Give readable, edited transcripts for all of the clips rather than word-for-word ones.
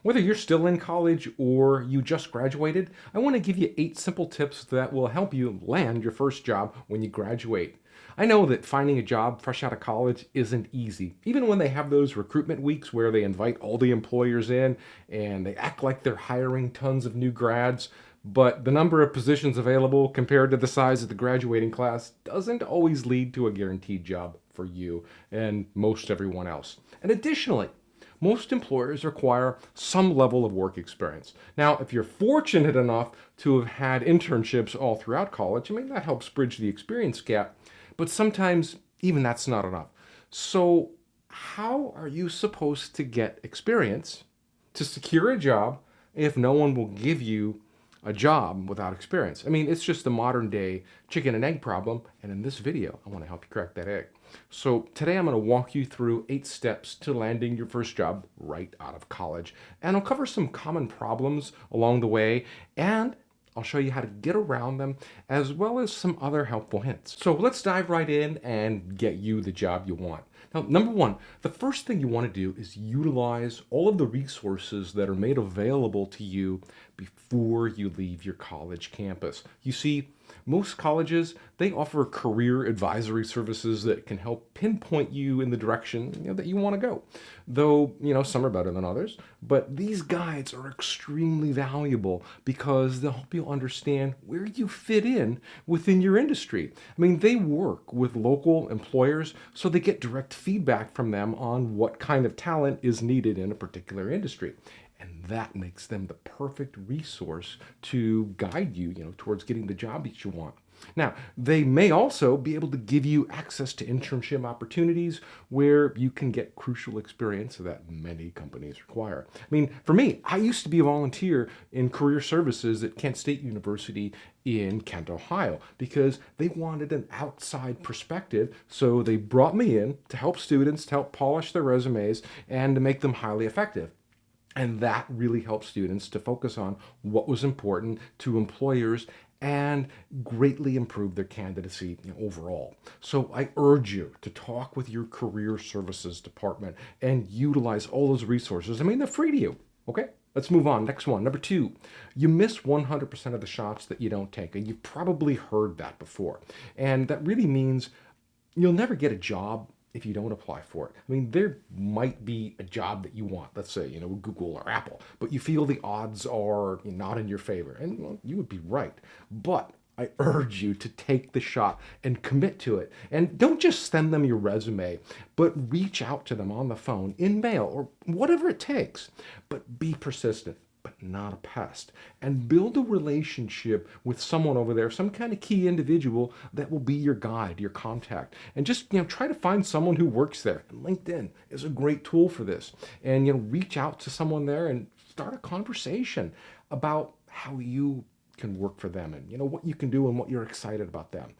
Whether you're still in college or you just graduated, I want to give you 8 simple tips that will help you land your first job when you graduate. I know that finding a job fresh out of college isn't easy, even when they have those recruitment weeks where they invite all the employers in and they act like they're hiring tons of new grads. But the number of positions available compared to the size of the graduating class doesn't always lead to a guaranteed job for you and most everyone else. And additionally, most employers require some level of work experience. Now, if you're fortunate enough to have had internships all throughout college, that helps bridge the experience gap, but sometimes even that's not enough. So, how are you supposed to get experience to secure a job if no one will give you a job without experience? It's just the modern day chicken and egg problem, and in this video, I want to help you crack that egg. So today I'm going to walk you through 8 steps to landing your first job right out of college. And I'll cover some common problems along the way, and I'll show you how to get around them, as well as some other helpful hints. So let's dive right in and get you the job you want. Now, number one, the first thing you want to do is utilize all of the resources that are made available to you before you leave your college campus. You see, most colleges, they offer career advisory services that can help pinpoint you in the direction that you want to go. Though, some are better than others, but these guides are extremely valuable because they'll help you understand where you fit in within your industry. They work with local employers, so they get direct feedback from them on what kind of talent is needed in a particular industry. And that makes them the perfect resource to guide you, towards getting the job that you want. Now, they may also be able to give you access to internship opportunities where you can get crucial experience that many companies require. For me, I used to be a volunteer in career services at Kent State University in Kent, Ohio, because they wanted an outside perspective. So they brought me in to help students, to help polish their resumes, and to make them highly effective. And that really helped students to focus on what was important to employers and greatly improve their candidacy overall. So I urge you to talk with your career services department and utilize all those resources. They're free to you. Okay? Let's move on. Next one. Number 2, you miss 100% of the shots that you don't take. And you've probably heard that before. And that really means you'll never get a job if you don't apply for it. There might be a job that you want, let's say, Google or Apple, but you feel the odds are not in your favor. And well, you would be right. But I urge you to take the shot and commit to it. And don't just send them your resume, but reach out to them on the phone, in mail, or whatever it takes. But be persistent, but not a pest. And build a relationship with someone over there, some kind of key individual that will be your guide, your contact. And just, try to find someone who works there. And LinkedIn is a great tool for this. And, reach out to someone there and start a conversation about how you can work for them and, what you can do and what you're excited about them.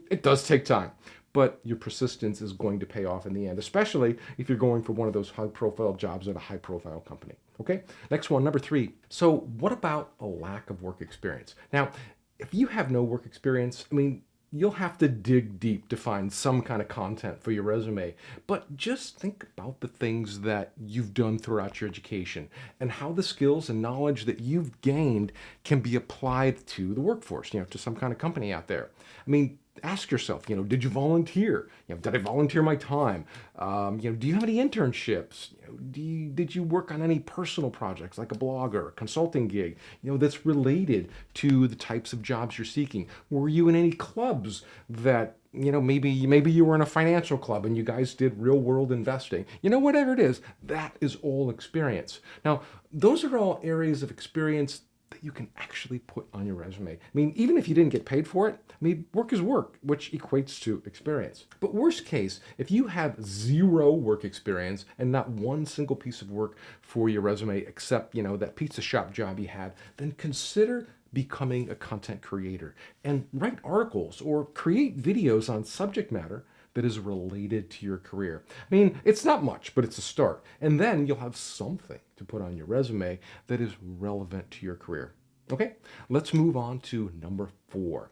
It does take time, but your persistence is going to pay off in the end, especially if you're going for one of those high-profile jobs at a high-profile company. Okay, next one, number 3. So what about a lack of work experience? Now, if you have no work experience, you'll have to dig deep to find some kind of content for your resume. But just think about the things that you've done throughout your education and how the skills and knowledge that you've gained can be applied to the workforce, to some kind of company out there. Ask yourself, did you volunteer? Did I volunteer my time? Do you have any internships? Did you work on any personal projects like a blog or a consulting gig, that's related to the types of jobs you're seeking? Were you in any clubs that, maybe you were in a financial club and you guys did real world investing? Whatever it is, that is all experience. Now, those are all areas of experience that you can actually put on your resume. Even if you didn't get paid for it, work is work, which equates to experience. But worst case, if you have 0 work experience and not one single piece of work for your resume except, that pizza shop job you had, then consider becoming a content creator and write articles or create videos on subject matter that is related to your career. It's not much, but it's a start. And then you'll have something to put on your resume that is relevant to your career. Okay, let's move on to number 4.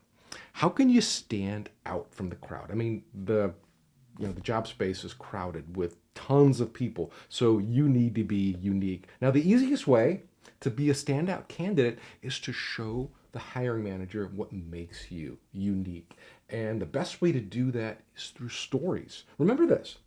How can you stand out from the crowd? The the job space is crowded with tons of people. So you need to be unique. Now, the easiest way to be a standout candidate is to show the hiring manager what makes you unique. And the best way to do that is through stories. Remember this: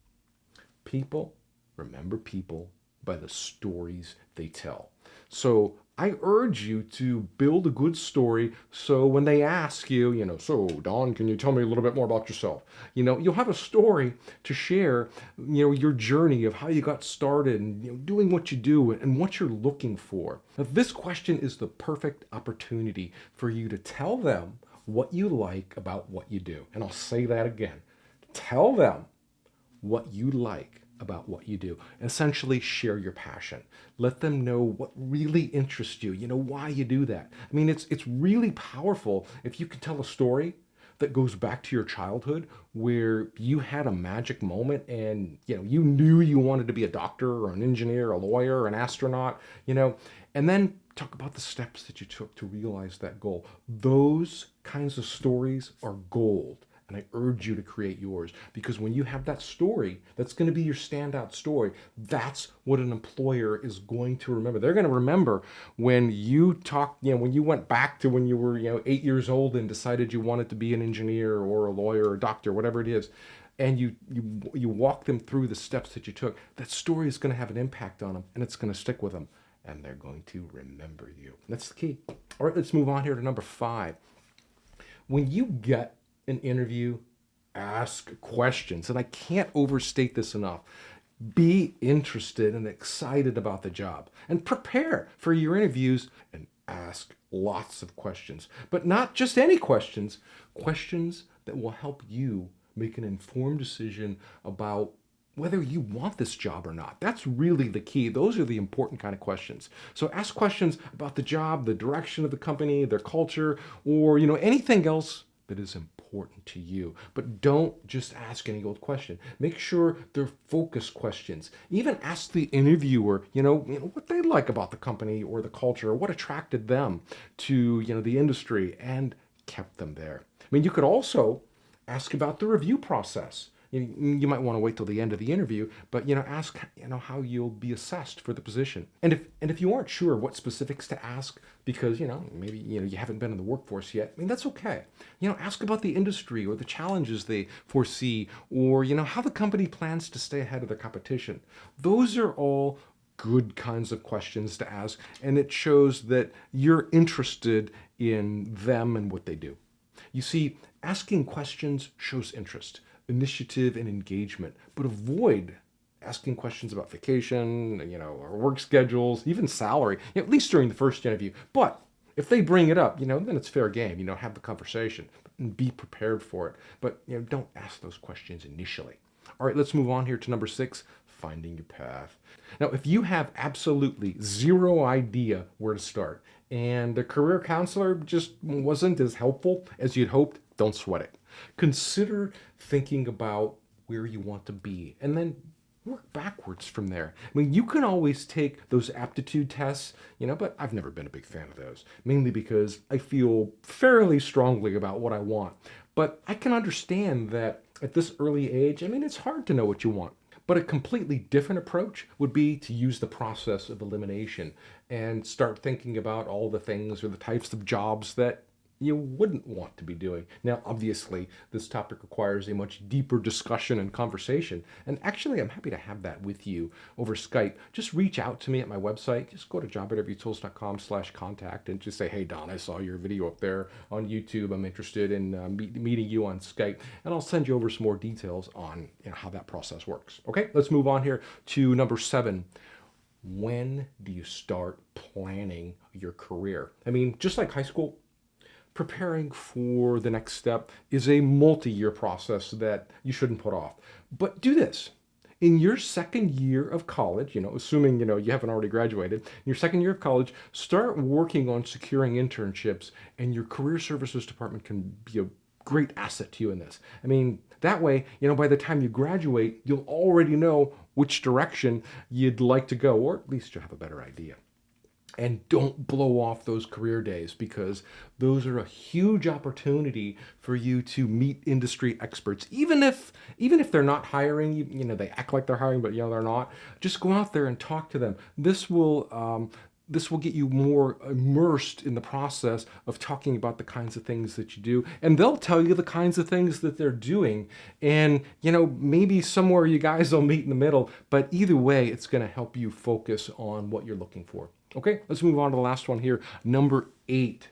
people remember people by the stories they tell. So I urge you to build a good story so when they ask you, so Don, can you tell me a little bit more about yourself? You'll have a story to share, your journey of how you got started and doing what you do and what you're looking for. Now, this question is the perfect opportunity for you to tell them what you like about what you do. And I'll say that again. Tell them what you like about what you do. Essentially, share your passion. Let them know what really interests you, why you do that. I mean, it's really powerful if you can tell a story that goes back to your childhood where you had a magic moment and, you knew you wanted to be a doctor or an engineer, a lawyer, or an astronaut, and then talk about the steps that you took to realize that goal. Those kinds of stories are gold. And I urge you to create yours, because when you have that story, that's going to be your standout story. That's what an employer is going to remember. They're going to remember when you talked, when you went back to when you were, 8 years old and decided you wanted to be an engineer or a lawyer or a doctor, whatever it is, and you walk them through the steps that you took. That story is going to have an impact on them, and it's going to stick with them, and they're going to remember you. That's the key. All right, let's move on here to number 5. When you get an interview, ask questions. And I can't overstate this enough. Be interested and excited about the job and prepare for your interviews and ask lots of questions. But not just any questions, questions that will help you make an informed decision about whether you want this job or not. That's really the key. Those are the important kind of questions. So ask questions about the job, the direction of the company, their culture, or anything else that is important to you. But don't just ask any old question. Make sure they're focused questions. Even ask the interviewer, what they like about the company or the culture, or what attracted them to, the industry and kept them there. I mean, you could also ask about the review process. You might want to wait till the end of the interview, but ask how you'll be assessed for the position. And if you aren't sure what specifics to ask because maybe you haven't been in the workforce yet, I mean, that's okay. Ask about the industry or the challenges they foresee, or how the company plans to stay ahead of the competition. Those are all good kinds of questions to ask, and it shows that you're interested in them and what they do. You see, asking questions shows interest, initiative, and engagement, but avoid asking questions about vacation, or work schedules, even salary, at least during the first interview. But if they bring it up, then it's fair game. Have the conversation and be prepared for it. But don't ask those questions initially. All right, let's move on here to number 6, finding your path. Now, if you have absolutely zero idea where to start and the career counselor just wasn't as helpful as you'd hoped, don't sweat it. Consider thinking about where you want to be and then work backwards from there. I mean, you can always take those aptitude tests, but I've never been a big fan of those, mainly because I feel fairly strongly about what I want. But I can understand that at this early age, it's hard to know what you want. But a completely different approach would be to use the process of elimination and start thinking about all the things or the types of jobs that you wouldn't want to be doing. Now, obviously, this topic requires a much deeper discussion and conversation. And actually, I'm happy to have that with you over Skype. Just reach out to me at my website. Just go to jobinterviewtools.com/contact and just say, hey, Don, I saw your video up there on YouTube. I'm interested in meeting you on Skype. And I'll send you over some more details on how that process works. Okay, let's move on here to number 7. When do you start planning your career? I mean, just like high school, preparing for the next step is a multi-year process that you shouldn't put off. But do this. In your second year of college, assuming, you haven't already graduated, in your second year of college, start working on securing internships, and your career services department can be a great asset to you in this. I mean, that way, by the time you graduate, you'll already know which direction you'd like to go, or at least you'll have a better idea. And don't blow off those career days, because those are a huge opportunity for you to meet industry experts. Even if they're not hiring you, they act like they're hiring, but they're not. Just go out there and talk to them. This will get you more immersed in the process of talking about the kinds of things that you do, and they'll tell you the kinds of things that they're doing. And maybe somewhere you guys will meet in the middle, but either way, it's going to help you focus on what you're looking for. Okay, let's move on to the last one here. Number 8,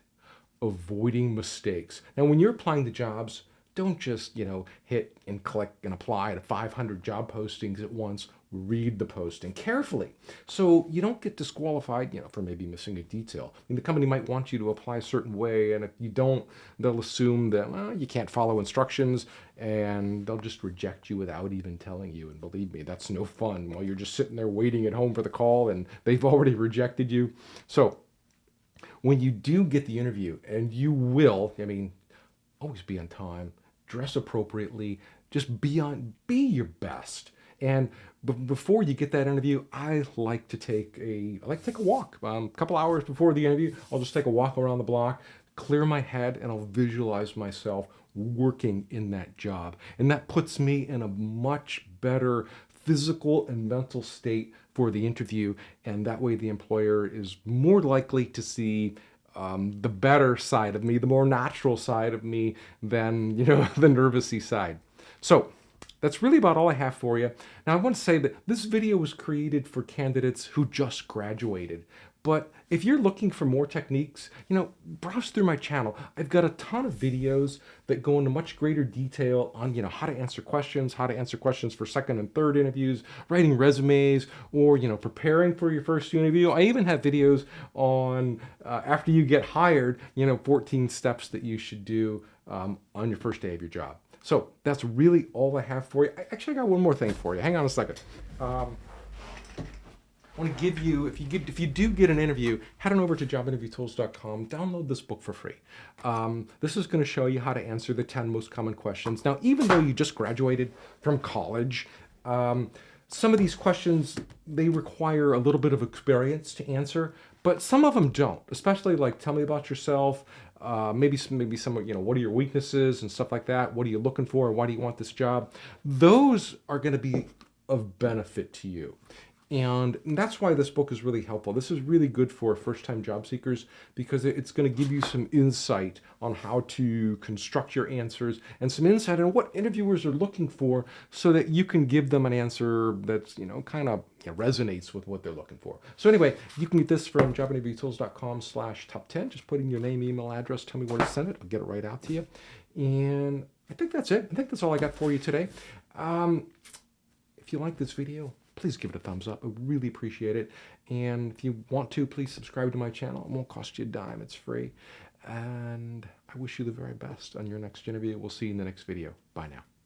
avoiding mistakes. Now, when you're applying to jobs, don't just, hit and click and apply to 500 job postings at once. Read the posting carefully so you don't get disqualified, for maybe missing a detail. I mean, the company might want you to apply a certain way, and if you don't, they'll assume that, well, you can't follow instructions, and they'll just reject you without even telling you. And believe me, that's no fun while you're just sitting there waiting at home for the call and they've already rejected you. So when you do get the interview, and you will, always be on time, dress appropriately, just be your best. And before you get that interview, I like to take a walk. A couple hours before the interview, I'll just take a walk around the block, clear my head, and I'll visualize myself working in that job. And that puts me in a much better physical and mental state for the interview. And that way the employer is more likely to see the better side of me, the more natural side of me than, the nervousy side. So that's really about all I have for you. Now, I want to say that this video was created for candidates who just graduated. But if you're looking for more techniques, browse through my channel. I've got a ton of videos that go into much greater detail on, how to answer questions for second and third interviews, writing resumes, or, preparing for your first interview. I even have videos on, after you get hired, 14 steps that you should do on your first day of your job. So that's really all I have for you. I got one more thing for you. Hang on a second. I want to give you, if you do get an interview, head on over to jobinterviewtools.com, download this book for free. This is going to show you how to answer the 10 most common questions. Now, even though you just graduated from college, some of these questions, they require a little bit of experience to answer, but some of them don't, especially like, tell me about yourself. Maybe some, what are your weaknesses and stuff like that? What are you looking for? Why do you want this job? Those are going to be of benefit to you. And that's why this book is really helpful. This is really good for first-time job seekers, because it's going to give you some insight on how to construct your answers and some insight on what interviewers are looking for, so that you can give them an answer that's, kind of resonates with what they're looking for. So anyway, you can get this from jobinterviewtools.com/top10. Just put in your name, email address, tell me where to send it. I'll get it right out to you. And I think that's it. I think that's all I got for you today. If you like this video, please give it a thumbs up. I really appreciate it. And if you want to, please subscribe to my channel. It won't cost you a dime. It's free. And I wish you the very best on your next interview. We'll see you in the next video. Bye now.